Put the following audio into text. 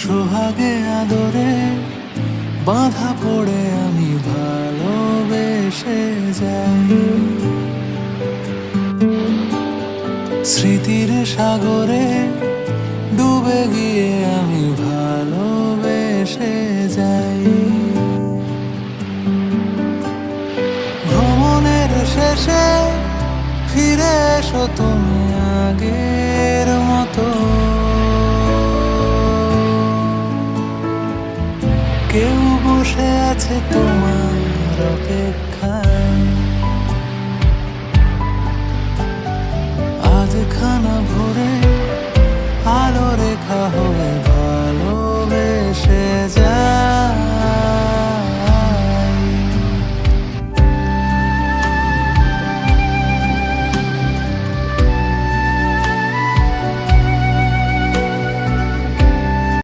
সোহাগে আদরে বাঁধা পড়ে আমি ভালোবেসে যাই। স্মৃতির সাগরে ডুবে গিয়ে আমি ভালোবেসে যাই। ভ্রমণের শেষে ফিরে এসো তুমি আগের মতো। কেউ বসে আছে তোমার অপেক্ষায়। আজ খানা ভরে আলো রেখা